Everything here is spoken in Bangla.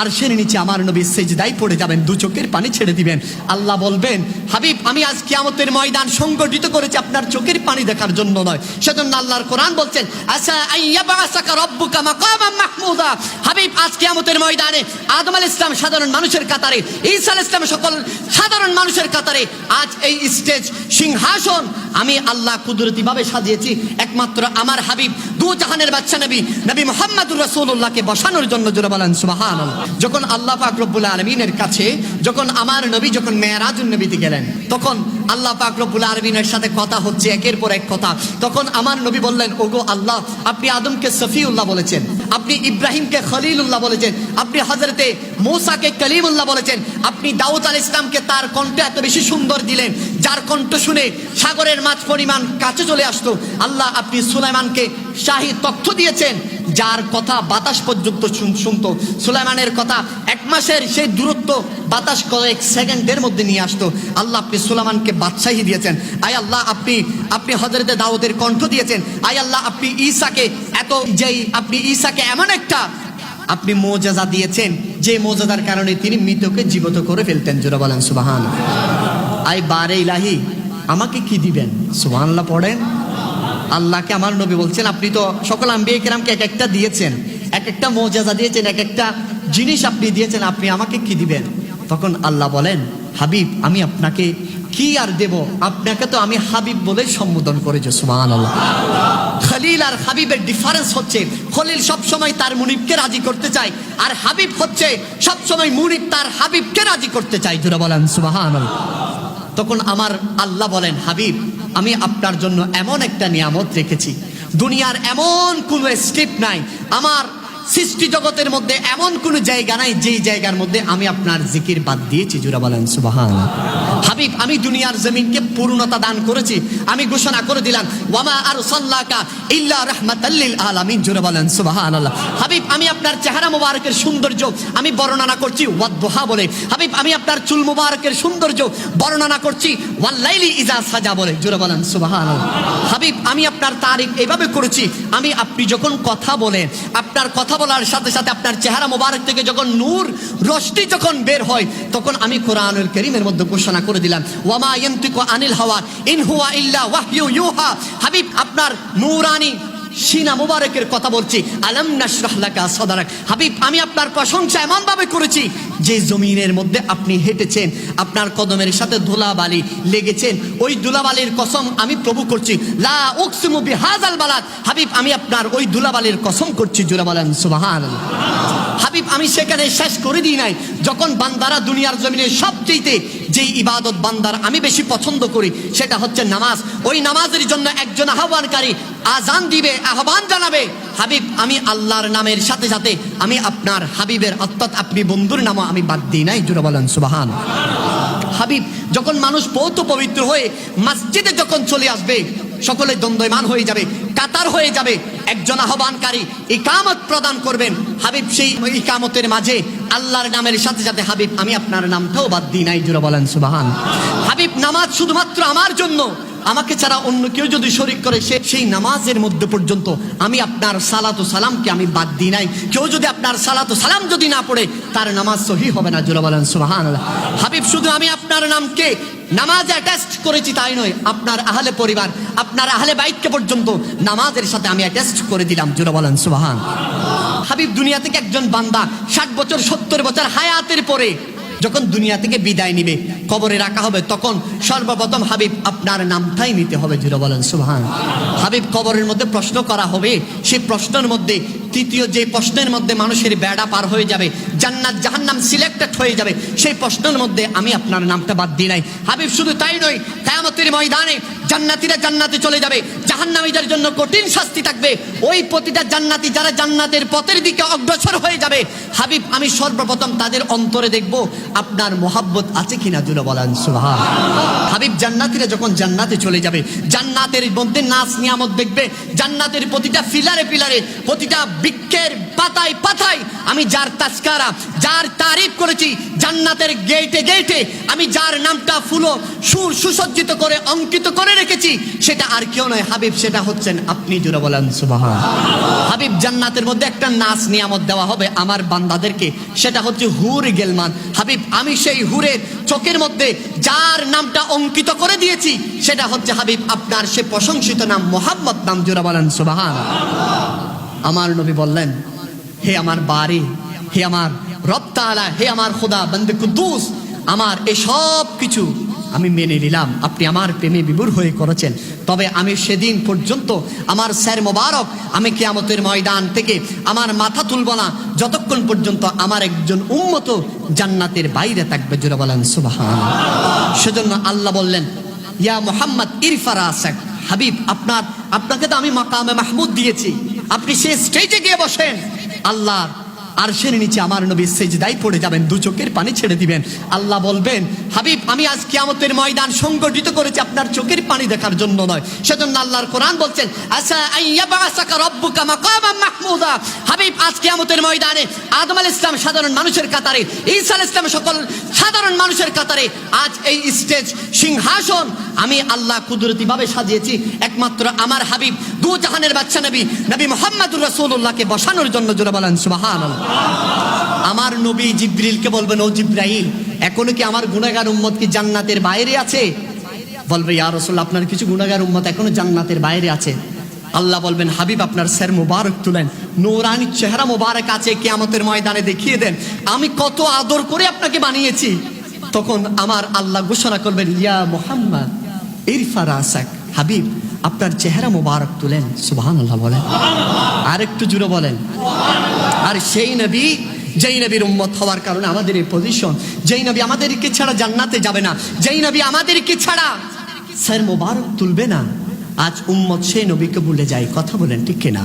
আরশের নিচে আমার নবী সিজদায় পড়ে যাবেন, দু চোখের পানি ছেড়ে দিবেন। আল্লাহ বলবেন, হাবিব আমি আজ কিয়ামতের ময়দান সংগঠিত করেছি আপনার চোখের পানি দেখার জন্য নয়। সেজন্য আল্লাহর কোরআন বলছেন, আসা আইয়াবাসাকা রব্বুকা মাকামান মাহমুদা। হাবিব আজ কিয়ামতের ময়দানে আদম আলাইহিস সালাম সাধারণ মানুষের কাতারে, ঈসা আলাইহিস সালাম সকল সাধারণ মানুষের কাতারে আজ এই স্টেজ সিংহাসন আমি আল্লাহ কুদরতিভাবে সাজিয়েছি একমাত্র আমার হাবিব দু জাহানের বাদশা নবী নবী মুহাম্মদুর রাসূলুল্লাহকে বসানোর জন্য। জোরে বলেন সুবহানাল্লাহ। যখন আল্লাহ পাক রব্বুল আলামিনের কাছে যখন আমার নবী যখন মেরাজুন নবীতে গেলেন, তখন আল্লাহ পাক রব্বুল আলামিনের সাথে কথা হচ্ছে একের পর এক কথা। তখন আমার নবী বললেন, ওগো আল্লাহ, আপনি আদমকে সফিউল্লাহ বলেছেন, আপনি ইব্রাহিমকে খলিলুল্লাহ বলেছেন, আপনি হযরতে মূসাকে কলিমুল্লাহ বলেছেন, আপনি দাউদ আলাইহিস সালামকে তার কণ্ঠ এত বেশি সুন্দর দিলেন যার কণ্ঠ শুনে সাগরের মাছ পরিমাণ কাছে চলে আসতো। আল্লাহ আপনি সুলাইমানকে শাহী তথ্য দিয়েছেন যার কথা বাতাস পর্যন্ত শুনতো। সুলাইমানের কথা এক মাসের সেই দূরত্ব বাতাস কয়েক সেকেন্ডের মধ্যে নিয়ে আসতো। আল্লাহ আপনি সুলাইমানকে বাদশাহী দিয়েছেন। আয় আল্লাহ আপনি হযরতে দাউদের কণ্ঠ দিয়েছেন। আয় আল্লাহ আপনি ঈসাকে এমন একটা আপনি মুজিজা দিয়েছেন যে মুজিজার কারণে তিনি মৃতকে জীবিত করে ফেলতেন। জোরে বলেন সুবহানাল্লাহ। আয় বারে ইলাহি, আমাকে কি দিবেন? সুবহানাল্লাহ পড়েন। আল্লাহকে আমার নবী বলছেন, আপনি তো সকল আম্বিয়া কিরামকে এক একটা দিয়েছেন, এক একটা মুজিজা দিয়েছেন, এক একটা জিনিস আপনি দিয়েছেন, আপনি আমাকে কি দিবেন? তখন আল্লাহ বলেন, হাবিব আমি আপনাকে কি আর দেব? আপনাকে তো আমি হাবিব বলে সম্বোধন করেছি। সুবহানাল্লাহ। খলিল আর হাবিবের ডিফারেন্স হচ্ছে, খলিল সবসময় তার মুনিবকে রাজি করতে চায়, আর হাবিব হচ্ছে সবসময় মুনিব তার হাবিবকে রাজি করতে চায়। জোরে বলেন সুবহানাল্লাহ। তখন আমার আল্লাহ বলেন, হাবিব আমি আপনার জন্য এমন একটা নিয়ামত রেখেছি, দুনিয়ার এমন কোনো স্টেপ নাই, আমার সৃষ্টি জগতের মধ্যে এমন কোনো জায়গা নাই যেই জায়গার মধ্যে আমি আপনার জিকির বাদ দিয়েছি। জোরে বলেন সুবহানাল্লাহ। হাবিব আমি দুনিয়ার জমিনকে পূর্ণতা দান করেছি, আমি ঘোষণা করে দিলাম, ওয়ামা আরসালনাকা ইল্লা রাহমাতাল লিল আলামিন। জোরে বলেন সুবহানাল্লাহ। হাবিব আমি আপনার চেহারা মোবারকের সৌন্দর্য আমি বর্ণনা করছি ওয়াদদুহা বলে। হাবিব আমি আপনার চুল মোবারকের সৌন্দর্য বর্ণনা করছি ওয়াল্লাইলি ইজা সাজা বলে। জোরে বলেন সুবহানাল্লাহ। হাবিব আমি আপনার তারিফ এইভাবে করেছি, আপনি যখন কথা বলেন, আপনার কথা বলার সাথে সাথে আপনার চেহারা মোবারক থেকে যখন নূর রশ্মি যখন বের হয়, তখন আমি কোরআনুল কারীমের মধ্যে ঘোষণা করে দিলাম, ওয়ামা ইয়ানতিকু আনিল হাওয়া ইন হুয়া ইল্লা ওয়াহয়ু ইউহা। হাবিব আপনার নূরানি সিনা মুবারকের কথা বলছি, আলাম নাশরাহ লাকা সাদরাক। হাবিব আমি আপনার প্রশংসা এমন ভাবে করেছি যে জমিনের মধ্যে আপনি হেঁটেছেন, আপনার কদমের সাথে ধুলাবালি লেগেছেন, ওই ধুলাবালির কসম আমি প্রভু করছি, লা উকসিমু বিহাযাল বালাদ। হাবিব আমি আপনার ওই ধুলাবালির কসম করছি। জোরে বলেন সুবহানাল্লাহ। হাবিব আমি সেখানে শেষ করে দিই নাই, যখন বান্দারা দুনিয়ার জমিনে সবচেয়ে যেই ইবাদত বান্দার আমি বেশি পছন্দ করি সেটা হচ্ছে নামাজ। ওই নামাজের জন্য একজন আহ্বানকারী আজান দিবে, আহ্বান জানাবে, হাবিব আমি আল্লাহর নামের সাথে সাথে আমি আপনার হাবিবের অর্থাৎ আপনি বন্ধুর নামও আমি বাদ দিই নাই। জোরে বলেন সুবহানাল্লাহ। হাবিব যখন মানুষ পৌত পবিত্র হয়ে মসজিদে যখন চলে আসবে, সকলে দ্বন্দ্বমান হয়ে যাবে, কাতার হয়ে যাবে, একজন আহ্বানকারী ইকামত প্রদান করবেন। হাবিব সেই ইকামতের মাঝে আল্লাহর নামের সাথে সাথে হাবিব আমি আপনার নামটাও বাদ দিই নাই। জোরে বলেন সুবহানাল্লাহ। হাবিব নামাজ শুধুমাত্র আমার জন্য, আমাকে ছাড়া অন্য কেউ যদি শরীক করে সেই নামাজের মধ্যে পর্যন্ত আমি আপনার সালাত ও সালামকে আমি বাদ দিই নাই। কেউ যদি আপনার সালাত ও সালাম যদি না পড়ে তার নামাজ সহি হবে না। জোরে বলেন সুবহানাল্লাহ। হাবিব শুধু আমি আপনার নামকে নামাজে অ্যাটাচ করেছি তাই নয়, আপনার আহলে পরিবার, আপনার আহলে বাইতকে পর্যন্ত নামাজের সাথে আমি অ্যাটাচ করে দিলাম। জোরে বলেন সুবহানাল্লাহ। হাবিব দুনিয়া থেকে একজন বান্দা 60 বছর 70 বছর হায়াতের পরে যখন দুনিয়া থেকে বিদায় নিবে, কবরে রাখা হবে, তখন সর্বপ্রথম হাবিব আপনার নামটাই নিতে হবে। জোরে বলেন সুবহানাল্লাহ। হাবিব কবরের মধ্যে প্রশ্ন করা হবে, সেই প্রশ্নের মধ্যে তৃতীয় যে প্রশ্নের মধ্যে মানুষের বেড়া পার হয়ে যাবে, জান্নাত জাহান্নাম সিলেক্টেড হয়ে যাবে, সেই প্রশ্নের মধ্যে আমি আপনার নামটা বাদ দিই নাই। হাবিব শুধু তাই নয়, কিয়ামতের ময়দানে জান্নাতীরা জান্নাতে চলে যাবে, জাহান্নামীদের জন্য কঠিন শাস্তি থাকবে। ওই প্রতিটা জান্নাতি যারা জান্নাতের পথের দিকে অগ্রসর হয়ে যাবে, হাবিব আমি সর্বপ্রথম তাদের অন্তরে দেখব আপনার মোহাব্বত আছে কিনা। জোরে বলেন সুবহানাল্লাহ। হাবিব জান্নাতীরা যখন জান্নাতে চলে যাবে, জান্নাতের মধ্যে নাচ নিয়ামত দেখবে, জান্নাতের প্রতিটা পিলারে পিলারে, প্রতিটা বৃক্ষের পাতায় পাতায় আমি যার তাজকারা, যার তারিফ করেছি, জান্নাতের গেটে গেটে আমি যার নামটা ফুলো সুসজ্জিত করে অঙ্কিত করে রেখেছি, সেটা আর কেউ নয় হাবিব, সেটা হচ্ছেন আপনি। জোরে বলেন সুবহান। হাবিব জান্নাতের মধ্যে একটা নাচ নিয়ামত দেওয়া হবে আমার বান্দাদেরকে, সেটা হচ্ছে হুর গেলমান। হাবিব আমি সেই হুরের চোখের মধ্যে যার নামটা অঙ্কিত করে দিয়েছি, সেটা হচ্ছে হাবিব আপনার সে প্রশংসিত নাম মোহাম্মদ নাম। জোরে বলেন সুবহান। আমার নবী বললেন, হে আমার বারি, হে আমার রব তাআলা, হে আমার খোদা বন্দে কুদ্দুস, আমার এসব কিছু আমি মেনে নিলাম, আপনি আমার প্রেমে বিভোর হয়ে করেছেন। তবে আমি সেদিন পর্যন্ত আমার স্যার মোবারক আমি কিয়ামতের ময়দান থেকে আমার মাথা তুলব না যতক্ষণ পর্যন্ত আমার একজন উম্মত জান্নাতের বাইরে থাকবে। জোরে বলেন সুবহান। সেজন্য আল্লাহ বললেন, ইয়া মুহাম্মদ ইরফা রাসাক, হাবিব আপনাকে তো আমি মাকামে মাহমুদ দিয়েছি, আপনি সেই স্টেজে গিয়ে বসেন। আল্লাহ আরশের নিচে আমার নবী সিজদায় পড়ে যাবেন, দু চোখের পানি ছেড়ে দিবেন। আল্লাহ বলবেন, হাবিব আমি আজ কিয়ামতের ময়দান সংগঠিত করেছি আপনার চোখের পানি দেখার জন্য নয়। সেজন্য আল্লাহর কোরআন বলছেন, আসা আইয়াবাসাকা রব্বুকা মাকামান মাহমুদা। হাবিব আজ কিয়ামতের ময়দানে আদম আলাইহিস সালাম সাধারণ মানুষের কাতারে, ঈসা আলাইহিস সালাম সকল সাধারণ মানুষের কাতারে আজ এই স্টেজ সিংহাসন আমি আল্লাহ কুদরতি ভাবে সাজিয়েছি একমাত্র আমার হাবিব দু জাহানের বাদশা নবী মুহাম্মদুর রাসূলুল্লাহকে বসানোর জন্য। জোরে বলেন সুবহানাল্লাহ। আমার নবী জিবরিলকে বলবেন, ও জিবরাইল, এখনো কি আমার গুনাহগার উম্মত কি জান্নাতের বাইরে আছে? বলবে, ইয়া রাসূলুল্লাহ আপনার কিছু গুনাহগার উম্মত এখনো জান্নাতের বাইরে আছে। আল্লাহ বলবেন, হাবিব আপনার স্যার মুবারক তুলেন, নূরানি চেহারা মুবারক আছে, কিয়ামতের ময়দানে দেখিয়ে দেন আমি কত আদর করে আপনাকে বানিয়েছি। তখন আমার আল্লাহ ঘোষণা করবেন, ইয়া মুহাম্মদ ইরফা রাসাক, হাবিব আপনার চেহারা মুবারক তুলেন। সুবহানাল্লাহ বলেন, আর একটু জোরে বলেন। আর সেই নবী, যেই নবীর উম্মত হওয়ার কারণে আমাদের এই পজিশন, যেই নবী আমাদেরকে ছাড়া জান্নাতে যাবে না, যেই নবী আমাদেরকে ছাড়া স্যার মুবারক তুলবে না, আজ উম্মত সেই নবীকে ভুলে যায়। কথা বলেন ঠিক কিনা?